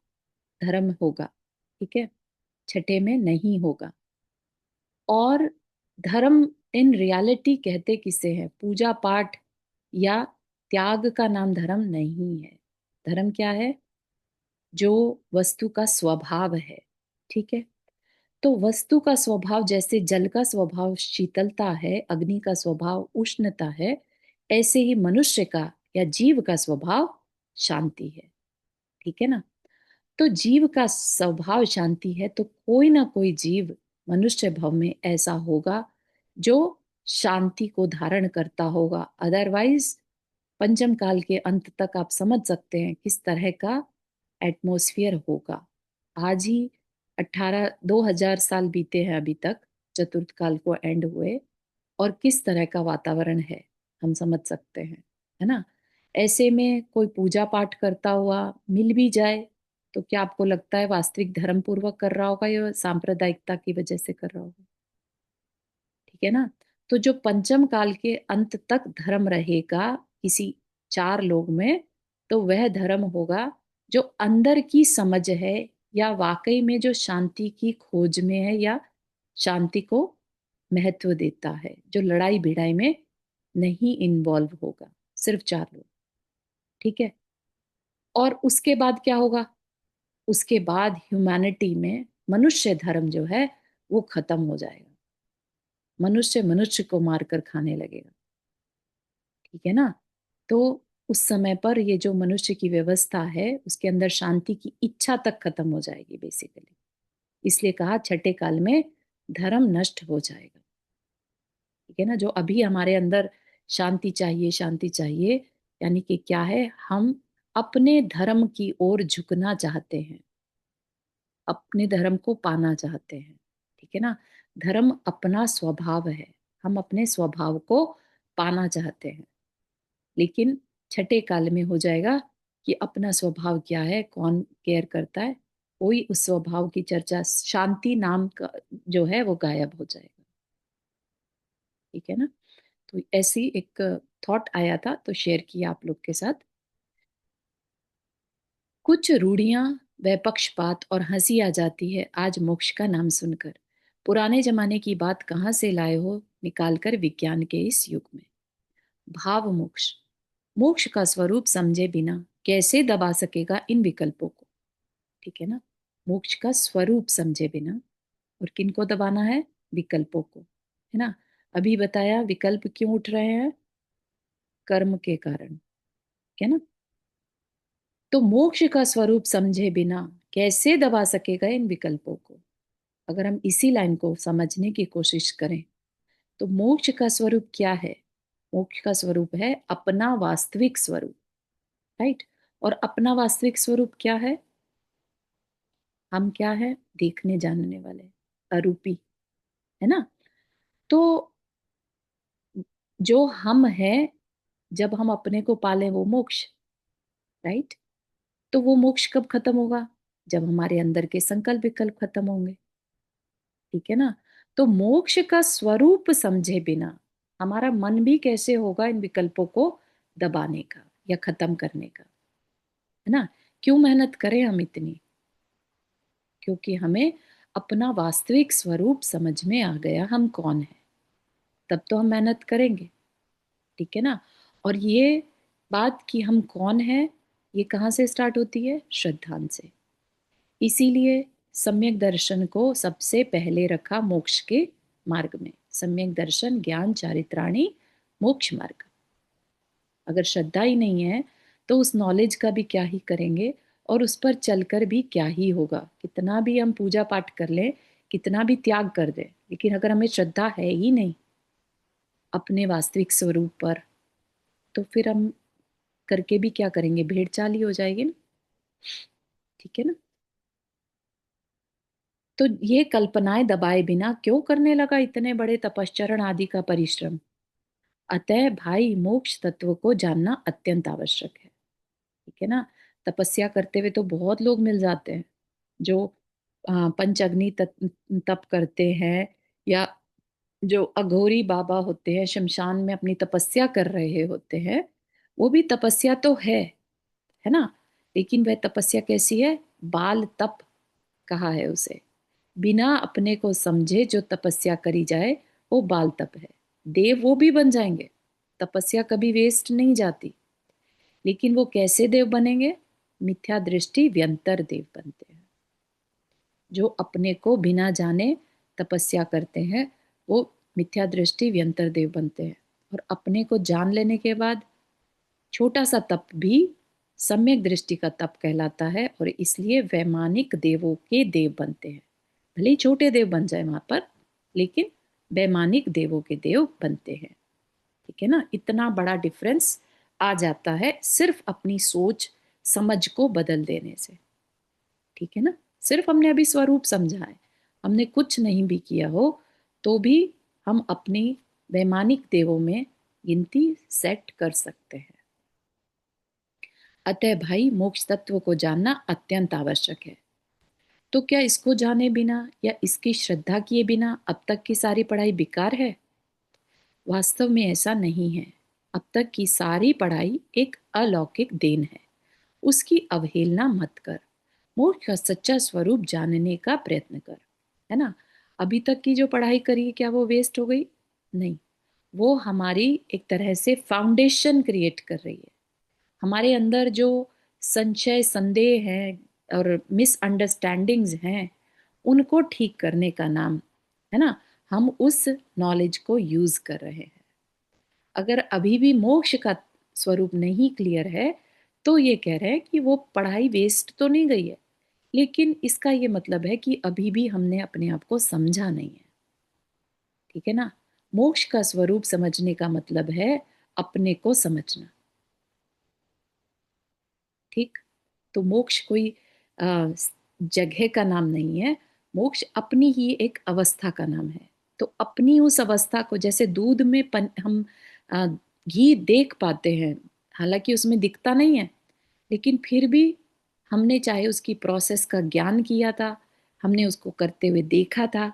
धर्म होगा, ठीक है, छठे में नहीं होगा। और धर्म इन रियलिटी कहते किसे हैं? पूजा पाठ या त्याग का नाम धर्म नहीं है। धर्म क्या है? जो वस्तु का स्वभाव है, ठीक है। तो वस्तु का स्वभाव, जैसे जल का स्वभाव शीतलता है, अग्नि का स्वभाव उष्णता है, ऐसे ही मनुष्य का या जीव का स्वभाव शांति है, ठीक है ना। तो जीव का स्वभाव शांति है, तो कोई ना कोई जीव मनुष्य भव में ऐसा होगा जो शांति को धारण करता होगा। अदरवाइज पंचम काल के अंत तक आप समझ सकते हैं किस तरह का एटमॉस्फेयर होगा। आज ही 2000 साल बीते हैं अभी तक, चतुर्थ काल को एंड हुए, और किस तरह का वातावरण है हम समझ सकते हैं, है ना। ऐसे में कोई पूजा पाठ करता हुआ मिल भी जाए, तो क्या आपको लगता है वास्तविक धर्म पूर्वक कर रहा होगा या सांप्रदायिकता की वजह से कर रहा होगा? ठीक है ना। तो जो पंचम काल के अंत तक धर्म रहेगा किसी चार लोग में, तो वह धर्म होगा जो अंदर की समझ है, या वाकई में जो शांति की खोज में है, या शांति को महत्व देता है, जो लड़ाई भिड़ाई में नहीं इन्वॉल्व होगा। सिर्फ चार लोग, ठीक है। और उसके बाद क्या होगा? उसके बाद ह्यूमैनिटी में मनुष्य धर्म जो है वो खत्म हो जाएगा। मनुष्य मनुष्य को मारकर खाने लगेगा, ठीक है ना। तो उस समय पर ये जो मनुष्य की व्यवस्था है, उसके अंदर शांति की इच्छा तक खत्म हो जाएगी बेसिकली। इसलिए कहा छठे काल में धर्म नष्ट हो जाएगा, ठीक है ना। जो अभी हमारे अंदर शांति चाहिए, शांति चाहिए, यानी कि क्या है? हम अपने धर्म की ओर झुकना चाहते हैं, अपने धर्म को पाना चाहते हैं, ठीक है ना। धर्म अपना स्वभाव है, हम अपने स्वभाव को पाना चाहते हैं। लेकिन छठे काल में हो जाएगा कि अपना स्वभाव क्या है, कौन केयर करता है, कोई उस स्वभाव की चर्चा, शांति नाम का जो है वो गायब हो जाएगा, ठीक है ना। तो ऐसी एक थॉट आया था तो शेयर किया आप लोग के साथ। कुछ रूढ़ियां व पक्षपात और हंसी आ जाती है आज मोक्ष का नाम सुनकर। पुराने जमाने की बात कहाँ से लाए हो निकालकर विज्ञान के इस युग में। भाव मोक्ष, मोक्ष का स्वरूप समझे बिना कैसे दबा सकेगा इन विकल्पों को। ठीक है ना, मोक्ष का स्वरूप समझे बिना, और किनको दबाना है, विकल्पों को, है ना। अभी बताया विकल्प क्यों उठ रहे हैं, कर्म के कारण, है ना। तो मोक्ष का स्वरूप समझे बिना कैसे दबा सकेगा इन विकल्पों को। अगर हम इसी लाइन को समझने की कोशिश करें तो मोक्ष का स्वरूप क्या है, मोक्ष का स्वरूप है अपना वास्तविक स्वरूप, राइट। और अपना वास्तविक स्वरूप क्या है, हम क्या है, देखने जानने वाले, अरूपी, है ना। तो जो हम हैं, जब हम अपने को पाले वो मोक्ष, राइट। तो वो मोक्ष कब खत्म होगा, जब हमारे अंदर के संकल्प विकल्प खत्म होंगे। ठीक है ना। तो मोक्ष का स्वरूप समझे बिना हमारा मन भी कैसे होगा इन विकल्पों को दबाने का या खत्म करने का, है ना। क्यों मेहनत करें हम इतनी, क्योंकि हमें अपना वास्तविक स्वरूप समझ में आ गया, हम कौन है, तब तो हम मेहनत करेंगे। ठीक है ना। और ये बात कि हम कौन है, ये कहाँ से स्टार्ट होती है, श्रद्धान से। इसीलिए सम्यक दर्शन को सबसे पहले रखा मोक्ष के मार्ग में। सम्यक दर्शन ज्ञान चारित्राणी मोक्ष मार्ग। अगर श्रद्धा ही नहीं है तो उस नॉलेज का भी क्या ही करेंगे, और उस पर चलकर भी क्या ही होगा। कितना भी हम पूजा पाठ कर लें, कितना भी त्याग कर दें, लेकिन अगर हमें श्रद्धा है ही नहीं अपने वास्तविक स्वरूप पर, तो फिर हम करके भी क्या करेंगे, भेड़ चाल ही हो जाएगी ना। ठीक है ना। तो ये कल्पनाएं दबाए बिना क्यों करने लगा इतने बड़े तपश्चरण आदि का परिश्रम। अतः भाई मोक्ष तत्व को जानना अत्यंत आवश्यक है। ठीक है ना। तपस्या करते हुए तो बहुत लोग मिल जाते हैं जो पंच अग्नि तप करते हैं, या जो अघोरी बाबा होते हैं शमशान में अपनी तपस्या कर रहे होते हैं। वो भी तपस्या तो है ना। लेकिन वह तपस्या कैसी है, बाल तप कहा है उसे। बिना अपने को समझे जो तपस्या करी जाए वो बाल तप है। देव वो भी बन जाएंगे, तपस्या कभी वेस्ट नहीं जाती। लेकिन वो कैसे देव बनेंगे, मिथ्या दृष्टि व्यंतर देव बनते हैं। जो अपने को बिना जाने तपस्या करते हैं वो मिथ्या दृष्टि व्यंतर देव बनते हैं। और अपने को जान लेने के बाद छोटा सा तप भी सम्यक दृष्टि का तप कहलाता है, और इसलिए वैमानिक देवों के देव बनते हैं। भले ही छोटे देव बन जाए वहां पर, लेकिन वैमानिक देवों के देव बनते हैं। ठीक है ना। इतना बड़ा डिफरेंस आ जाता है सिर्फ अपनी सोच समझ को बदल देने से। ठीक है ना। सिर्फ हमने अभी स्वरूप समझा है, हमने कुछ नहीं भी किया हो, तो भी हम अपनी वैमानिक देवों में गिनती सेट कर सकते हैं। अतः भाई मोक्ष तत्व को जानना अत्यंत आवश्यक है। तो क्या इसको जाने बिना या इसकी श्रद्धा किए बिना अब तक की सारी पढ़ाई बेकार है। वास्तव में ऐसा नहीं है। अब तक की सारी पढ़ाई एक अलौकिक देन है, उसकी अवहेलना मत कर। मोक्ष का सच्चा स्वरूप जानने का प्रयत्न कर, है ना। अभी तक की जो पढ़ाई करी क्या वो वेस्ट हो गई, नहीं। वो हमारी एक तरह से फाउंडेशन क्रिएट कर रही है। हमारे अंदर जो संशय संदेह है और मिसअंडरस्टैंडिंग्स हैं, उनको ठीक करने का नाम, है ना। हम उस नॉलेज को यूज कर रहे हैं। अगर अभी भी मोक्ष का स्वरूप नहीं क्लियर है तो ये कह रहे हैं कि वो पढ़ाई वेस्ट तो नहीं गई है, लेकिन इसका ये मतलब है कि अभी भी हमने अपने आप को समझा नहीं है। ठीक है ना। मोक्ष का स्वरूप समझने का मतलब है अपने को समझना। ठीक। तो मोक्ष कोई जगह का नाम नहीं है, मोक्ष अपनी ही एक अवस्था का नाम है। तो अपनी उस अवस्था को, जैसे दूध में हम घी देख पाते हैं, हालांकि उसमें दिखता नहीं है, लेकिन फिर भी हमने चाहे उसकी प्रोसेस का ज्ञान किया था, हमने उसको करते हुए देखा था,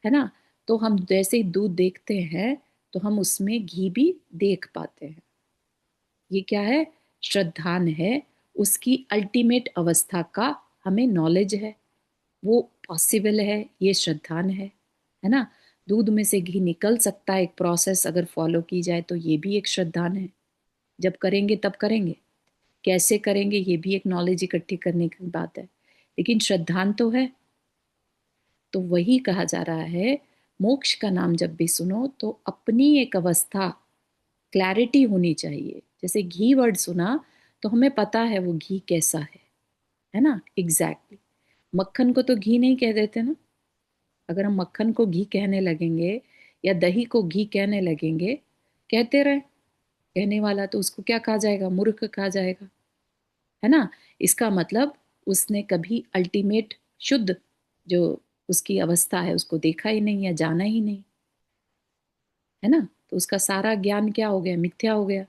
है ना। तो हम जैसे ही दूध देखते हैं तो हम उसमें घी भी देख पाते हैं। ये क्या है, श्रद्धान है। उसकी अल्टीमेट अवस्था का हमें नॉलेज है, वो पॉसिबल है, ये श्रद्धान है ना। दूध में से घी निकल सकता है, एक प्रोसेस अगर फॉलो की जाए तो ये भी एक श्रद्धान है। जब करेंगे तब करेंगे। कैसे करेंगे ये भी एक नॉलेज इकट्ठी करने की बात है, लेकिन श्रद्धांत तो है। तो वही कहा जा रहा है, मोक्ष का नाम जब भी सुनो तो अपनी एक अवस्था, क्लैरिटी होनी चाहिए। जैसे घी वर्ड सुना तो हमें पता है वो घी कैसा है ना, एग्जैक्टली। मक्खन को तो घी नहीं कह देते ना। अगर हम मक्खन को घी कहने लगेंगे या दही को घी कहने लगेंगे, कहते रहे, कहने वाला तो उसको क्या कहा जाएगा, मूर्ख कहा जाएगा, है ना। इसका मतलब उसने कभी अल्टीमेट शुद्ध जो उसकी अवस्था है उसको देखा ही नहीं या जाना ही नहीं, है ना। तो उसका सारा ज्ञान क्या हो गया, मिथ्या हो गया,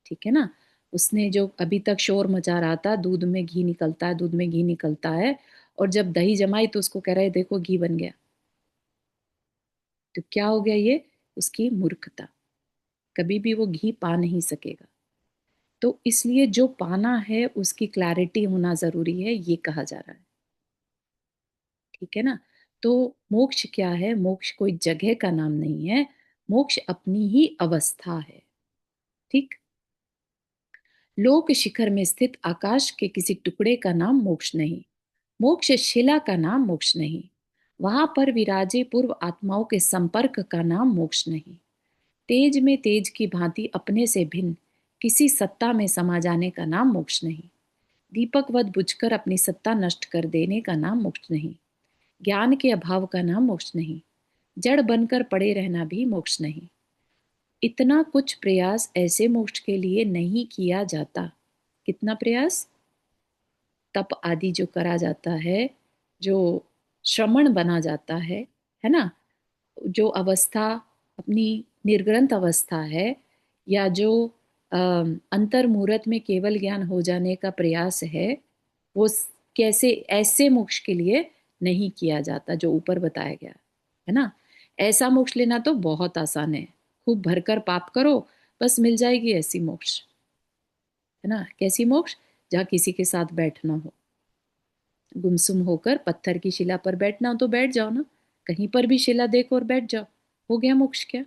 ठीक है ना। उसने जो अभी तक शोर मचा रहा था, दूध में घी निकलता है, दूध में घी निकलता है, और जब दही जमाई तो उसको कह रहे देखो घी बन गया, तो क्या हो गया, ये उसकी मूर्खता। कभी भी वो घी पा नहीं सकेगा। तो इसलिए जो पाना है उसकी क्लैरिटी होना जरूरी है, ये कहा जा रहा है, ठीक है ना। तो मोक्ष क्या है, मोक्ष कोई जगह का नाम नहीं है, मोक्ष अपनी ही अवस्था है, ठीक। लोक शिखर में स्थित आकाश के किसी टुकड़े का नाम मोक्ष नहीं, मोक्ष शिला का नाम मोक्ष नहीं, वहां पर विराजे पूर्व आत्माओं के संपर्क का नाम मोक्ष नहीं, तेज में तेज की भांति अपने से भिन्न किसी सत्ता में समा जाने का नाम मोक्ष नहीं, दीपकवत बुझकर अपनी सत्ता नष्ट कर देने का नाम मोक्ष नहीं, ज्ञान के अभाव का नाम मोक्ष नहीं, जड़ बनकर पड़े रहना भी मोक्ष नहीं। इतना कुछ प्रयास ऐसे मोक्ष के लिए नहीं किया जाता। कितना प्रयास, तप आदि जो करा जाता है, जो श्रमण बना जाता है ना, जो अवस्था अपनी निर्ग्रंथ अवस्था है, या जो अंतर्मुहूर्त में केवल ज्ञान हो जाने का प्रयास है, वो कैसे ऐसे मोक्ष के लिए नहीं किया जाता जो ऊपर बताया गया, है ना। ऐसा मोक्ष लेना तो बहुत आसान है, खूब भरकर पाप करो, बस मिल जाएगी ऐसी मोक्ष, है ना। कैसी मोक्ष, जहाँ किसी के साथ बैठना हो, गुमसुम होकर पत्थर की शिला पर बैठना हो तो बैठ जाओ ना, कहीं पर भी शिला देखो और बैठ जाओ, हो गया मोक्ष क्या,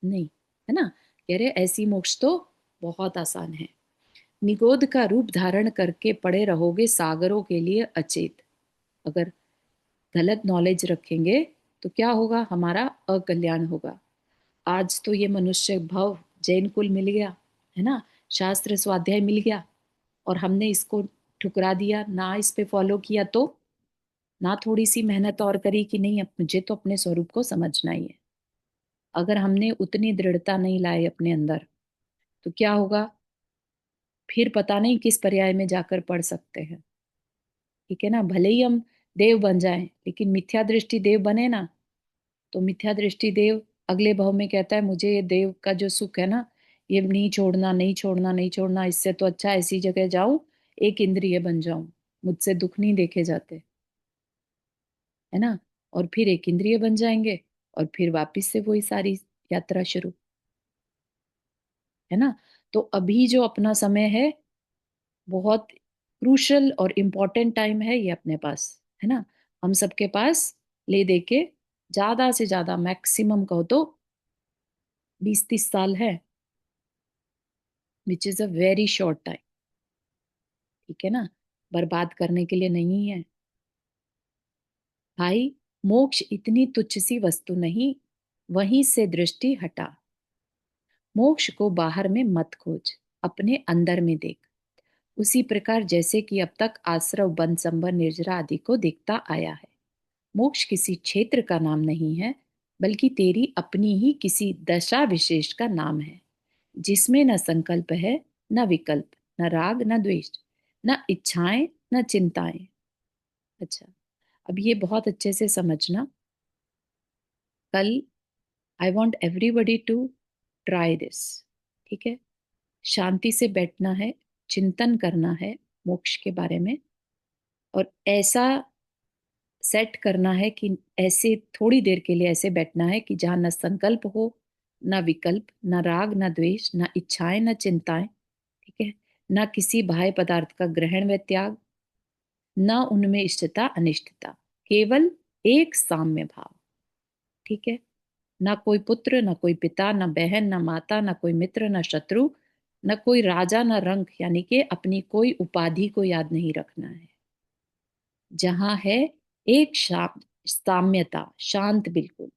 नहीं, है ना। कह रहे ऐसी मोक्ष तो बहुत आसान है। निगोद का रूप धारण करके पड़े रहोगे सागरों के लिए अचेत। अगर गलत नॉलेज रखेंगे तो क्या होगा, हमारा अकल्याण होगा। आज तो ये मनुष्य भव जैन कुल मिल गया, है ना, शास्त्र स्वाध्याय मिल गया, और हमने इसको ठुकरा दिया ना, इस पे फॉलो किया, तो ना थोड़ी सी मेहनत और करी कि नहीं अब मुझे तो अपने स्वरूप को समझना ही है। अगर हमने उतनी दृढ़ता नहीं लाई अपने अंदर, तो क्या होगा, फिर पता नहीं किस पर्याय में जाकर पढ़ सकते हैं, ठीक है ना। भले ही हम देव बन जाएं, लेकिन मिथ्या दृष्टि देव बने ना, तो मिथ्या दृष्टि देव अगले भाव में कहता है मुझे ये देव का जो सुख है ना, ये नहीं छोड़ना, नहीं छोड़ना, नहीं छोड़ना, इससे तो अच्छा ऐसी जगह जाऊं, एक इंद्रिय बन जाऊं, मुझसे दुख नहीं देखे जाते, है ना। और फिर एक इंद्रिय बन जाएंगे, और फिर वापिस से वही सारी यात्रा शुरू, है ना। तो अभी जो अपना समय है, बहुत क्रूशल और इम्पोर्टेंट टाइम है ये अपने पास, है ना। हम सबके पास ले दे के ज्यादा से ज्यादा मैक्सिमम कहो तो 20-30 साल है, which is a very short time, ठीक है ना, बर्बाद करने के लिए नहीं है भाई। मोक्ष इतनी तुच्छ सी वस्तु नहीं, वहीं से दृष्टि हटा, मोक्ष को बाहर में मत खोज, अपने अंदर में देख, उसी प्रकार जैसे कि अब तक आश्रव वन संबर निर्जरा आदि को देखता आया है। मोक्ष किसी क्षेत्र का नाम नहीं है, बल्कि तेरी अपनी ही किसी दशा विशेष का नाम है, जिसमें न संकल्प है, न विकल्प, न राग, न द्वेष, न इच्छाएं, न चिंताएं। अच्छा, अब ये बहुत अच्छे से समझना। कल I want everybody to try this, ठीक है। शांति से बैठना है, चिंतन करना है मोक्ष के बारे में, और ऐसा सेट करना है कि ऐसे थोड़ी देर के लिए ऐसे बैठना है कि जहां न संकल्प हो, न विकल्प, न राग, न द्वेष, न इच्छाएं, न चिंताएं, ठीक है, न किसी बाह्य पदार्थ का ग्रहण व त्याग, न उनमें इष्टता अनिष्टता, केवल एक साम्य भाव, ठीक है। ना कोई पुत्र, ना कोई पिता, ना बहन, ना माता, ना कोई मित्र, ना शत्रु, न कोई राजा न रंक, यानी कि अपनी कोई उपाधि को याद नहीं रखना है। जहां है एक साम्यता, शांत बिल्कुल,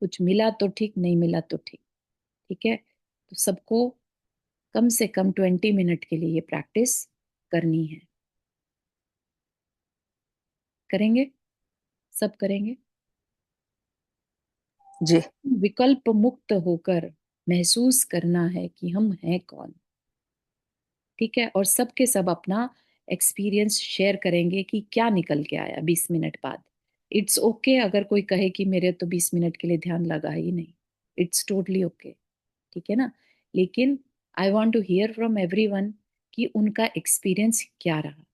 कुछ मिला तो ठीक, नहीं मिला तो ठीक। ठीक है, तो सबको कम से कम 20 मिनट के लिए ये प्रैक्टिस करनी है। करेंगे? सब करेंगे? जी। विकल्प मुक्त होकर महसूस करना है कि हम हैं कौन। ठीक है, और सबके सब अपना एक्सपीरियंस शेयर करेंगे कि क्या निकल के आया 20 मिनट बाद। इट्स ओके अगर कोई कहे कि मेरे तो 20 मिनट के लिए ध्यान लगा ही नहीं, इट्स टोटली ओके। ठीक है ना, लेकिन I want to hear from everyone कि उनका एक्सपीरियंस क्या रहा।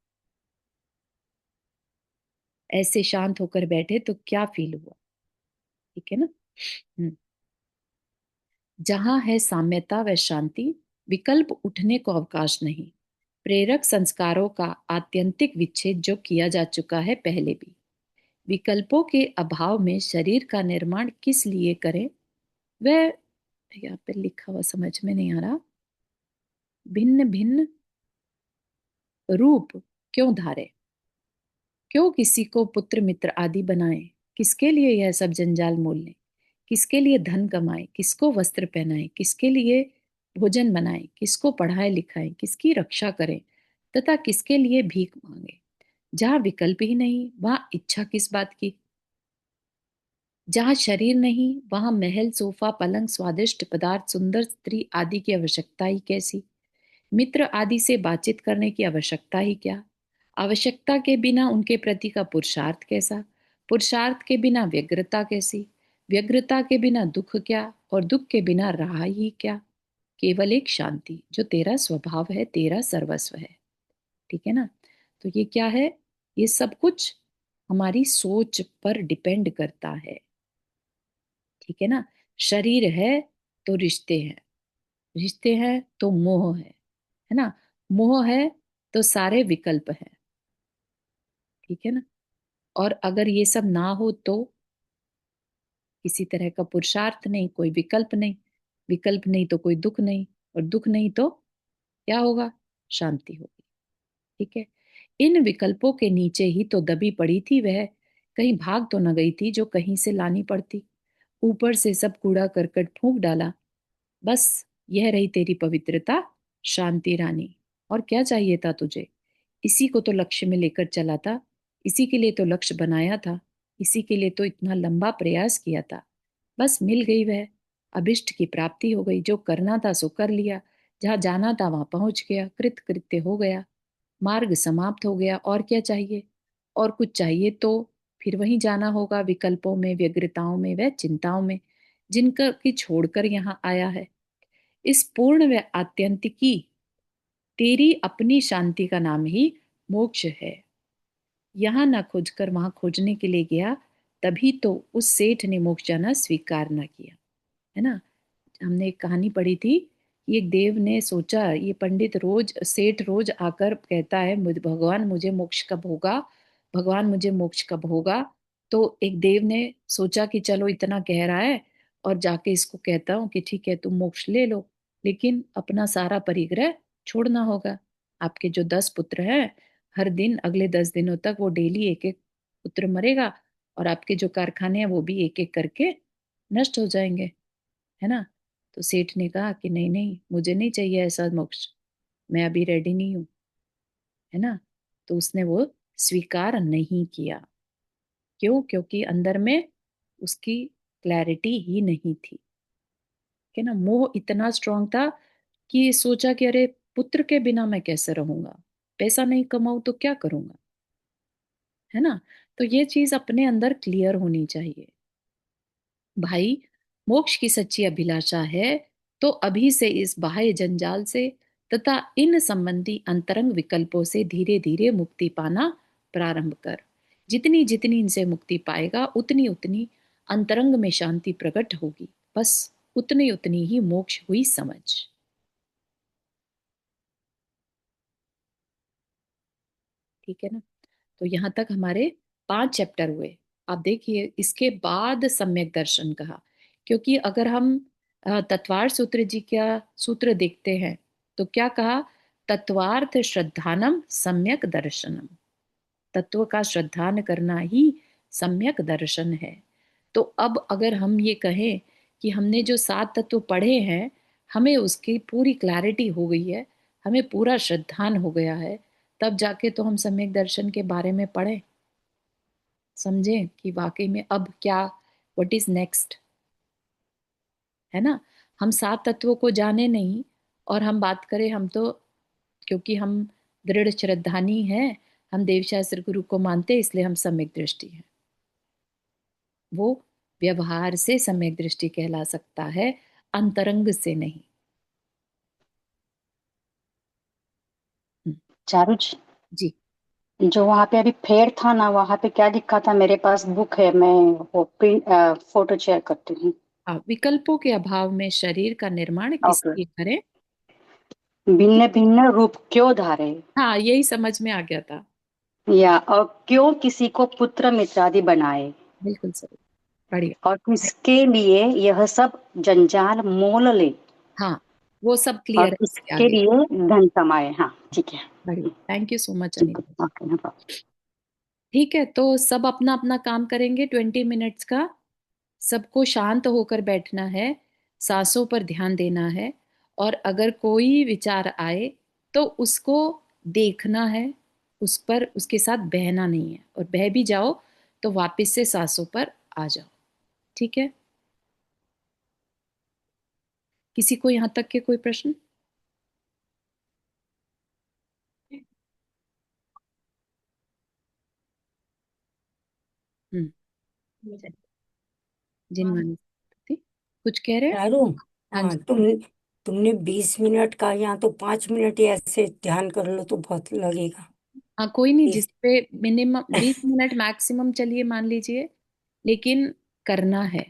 ऐसे शांत होकर बैठे तो क्या फील हुआ। ठीक है ना। हम्म। जहां है साम्यता व शांति, विकल्प उठने को अवकाश नहीं। प्रेरक संस्कारों का आत्यंतिक विच्छेद जो किया जा चुका है पहले भी। विकल्पों के अभाव में शरीर का निर्माण किस लिए करें, वह यहाँ पे लिखा हुआ समझ में नहीं आ रहा। भिन्न भिन्न रूप क्यों धारे, क्यों किसी को पुत्र मित्र आदि बनाए, किसके लिए यह सब जंजाल मोल लें, किसके लिए धन कमाए, किसको वस्त्र पहनाए, किसके लिए भोजन बनाए, किसको पढ़ाए लिखाए, किसकी रक्षा करें, तथा किसके लिए भीख मांगे। जहां विकल्प ही नहीं वहां इच्छा किस बात की। जहां शरीर नहीं वहां महल सोफा पलंग स्वादिष्ट पदार्थ सुंदर स्त्री आदि की आवश्यकता ही कैसी। मित्र आदि से बातचीत करने की आवश्यकता ही क्या। आवश्यकता के बिना उनके प्रति का पुरुषार्थ कैसा। पुरुषार्थ के बिना व्यग्रता कैसी। व्यग्रता के बिना दुख क्या, और दुख के बिना रहा ही क्या। केवल एक शांति जो तेरा स्वभाव है, तेरा सर्वस्व है। ठीक है ना। तो ये क्या है, ये सब कुछ हमारी सोच पर डिपेंड करता है। ठीक है ना। शरीर है तो रिश्ते हैं, रिश्ते हैं तो मोह है ना। मोह है तो सारे विकल्प हैं। ठीक है ना। और अगर ये सब ना हो तो किसी तरह का पुरुषार्थ नहीं, कोई विकल्प नहीं। विकल्प नहीं तो कोई दुख नहीं, और दुख नहीं तो क्या होगा, शांति होगी। ठीक है। इन विकल्पों के नीचे ही तो दबी पड़ी थी वह, कहीं भाग तो न गई थी जो कहीं से लानी पड़ती। ऊपर से सब कूड़ा करकट फूंक डाला, बस यह रही तेरी पवित्रता, शांति रानी। और क्या चाहिए था तुझे। इसी को तो लक्ष्य में लेकर चला था, इसी के लिए तो लक्ष्य बनाया था, इसी के लिए तो इतना लंबा प्रयास किया था। बस मिल गई वह, अभिष्ट की प्राप्ति हो गई। जो करना था सो कर लिया, जहां जाना था वहां पहुंच गया, कृत कृत्य हो गया, मार्ग समाप्त हो गया। और क्या चाहिए। और कुछ चाहिए तो फिर वहीं जाना होगा, विकल्पों में, व्यग्रताओं में, व चिंताओं में, जिनका की छोड़कर यहाँ आया है। इस पूर्ण व आत्यंतिकी तेरी अपनी शांति का नाम ही मोक्ष है। यहाँ न खोजकर वहां खोजने के लिए गया, तभी तो उस सेठ ने मोक्ष जाना स्वीकार न किया। है ना। हमने एक कहानी पढ़ी थी, एक देव ने सोचा, ये पंडित रोज, सेठ रोज आकर कहता है मुझे भगवान मुझे मोक्ष कब होगा, भगवान मुझे मोक्ष कब होगा। तो एक देव ने सोचा कि चलो इतना कह रहा है और जाके इसको कहता हूँ कि ठीक है तुम मोक्ष ले लो, लेकिन अपना सारा परिग्रह छोड़ना होगा। आपके जो 10 पुत्र हैं, हर दिन अगले 10 दिनों तक वो डेली एक एक पुत्र मरेगा, और आपके जो कारखाने हैं वो भी एक एक करके नष्ट हो जाएंगे। है ना। तो सेठ ने कहा कि नहीं नहीं, मुझे नहीं चाहिए ऐसा मोक्ष, मैं अभी रेडी नहीं हूं। है ना। तो उसने वो स्वीकार नहीं किया। क्यों, क्योंकि अंदर में उसकी क्लैरिटी ही नहीं थी। कि ना, मोह इतना स्ट्रांग था कि सोचा कि अरे पुत्र के बिना मैं कैसे रहूंगा, पैसा नहीं कमाऊं तो क्या करूंगा। है ना। तो ये चीज अपने अंदर क्लियर होनी चाहिए। भाई, मोक्ष की सच्ची अभिलाषा है तो अभी से इस बाह्य जंजाल से तथा इन संबंधी अंतरंग विकल्पों से धीरे धीरे मुक्ति पाना प्रारंभ कर। जितनी जितनी इनसे मुक्ति पाएगा उतनी उतनी अंतरंग में शांति प्रकट होगी। बस उतनी उतनी ही मोक्ष हुई समझ। ठीक है ना। तो यहाँ तक हमारे 5 चैप्टर हुए। आप देखिए इसके बाद सम्यक दर्शन कहा, क्योंकि अगर हम तत्वार सूत्र जी का सूत्र देखते हैं तो क्या कहा? तत्वार्थ श्रद्धानम सम्यक दर्शनम। तत्व का श्रद्धान करना ही सम्यक दर्शन है। तो अब अगर हम ये कहें कि हमने जो 7 तत्व पढ़े हैं, हमें उसकी पूरी क्लैरिटी हो गई है, हमें पूरा श्रद्धान हो गया है, तब जाके तो हम सम्यक दर्शन के बारे में पढ़ें, समझें कि वाकई में अब क्या, व्हाट इज नेक्स्ट, है ना। हम 7 तत्वों को जाने नहीं, और हम बात करें, हम तो क्योंकि हम दृढ़ श्रद्धानी हैं, हम देवशास्त्र गुरु को मानते हैं, इसलिए हम सम्यक दृष्टि हैं। वो व्यवहार से सम्यक दृष्टि कहला सकता है, अंतरंग से नहीं। चारू जी, जी जो वहां पे अभी फेयर था ना, वहां पे क्या लिखा था? मेरे पास बुक है, मैं वो प्रिंट फोटो शेयर करती हूँ। हाँ, विकल्पों के अभाव में शरीर का निर्माण किस ओके। लिए करें? भिन्न भिन्न रूप क्यों धारे, हाँ, यही समझ में आ गया था। या और क्यों किसी को पुत्र मित्रादि बनाए, बिल्कुल सही, बढ़िया। और किसके लिए यह सब जंजाल मोल ले, हाँ, वो सब और क्लियर है इसके किसके आगे। लिए धन कमाए। हाँ ठीक है। बढ़िया, थैंक यू सो मच ठीक अनिता है, जी। Okay, no problem. ठीक है, तो सब अपना अपना काम करेंगे 20 मिनट्स का। सबको शांत होकर बैठना है, सांसों पर ध्यान देना है, और अगर कोई विचार आए तो उसको देखना है, उस पर उसके साथ बहना नहीं है, और बह भी जाओ तो वापस से सांसों पर आ जाओ। ठीक है, किसी को यहाँ तक के कोई प्रश्न? हम्म, जिनवानी थी, कुछ कह रहे हैं? चारू, हाँ हाँ जी। तुमने 20 मिनट का, यहाँ तो 5 मिनट ही ऐसे ध्यान कर लो तो बहुत लगेगा। हाँ, कोई नहीं, 20। जिसपे मिनिमम 20 मिनट मैक्सिमम चलिए मान लीजिए, लेकिन करना है,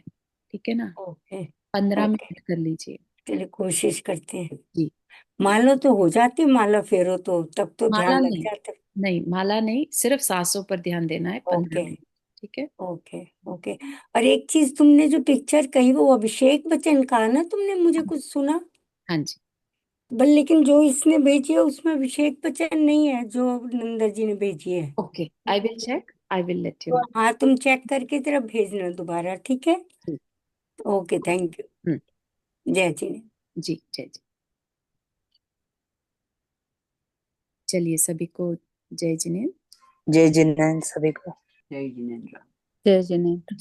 ठीक है ना। ओके। 15 ओके, मिनट कर लीजिए। चलिए कोशिश करते हैं। जी। मान लो तो हो जाती, माला फेरो तो तब तो माला ध्यान लग नहीं, जाता। नहीं माला नहीं, सिर्फ सांसों पर ध्यान देना है 15 ओके। मिनट ठीक है। ओके। ओके। और एक चीज, तुमने जो पिक्चर कही वो अभिषेक बच्चन का है ना? तुमने मुझे कुछ सुना? हाँ जी। बल लेकिन जो इसने भेजी है उसमें अभिषेक बच्चन नहीं है, जो नंदा जी ने भेजी है। Okay, I will check, I will let you to know. हाँ, तुम चेक करके जरा भेजना दोबारा, ठीक है? जी। Okay, thank you. हम्म, जय जी ने। जी जय जी। चलिए सभी को जय जिनेन्द्र। जय जिनेन्द्र सभी को। जय जिनेन्द्र। जय जिनेन्द्र।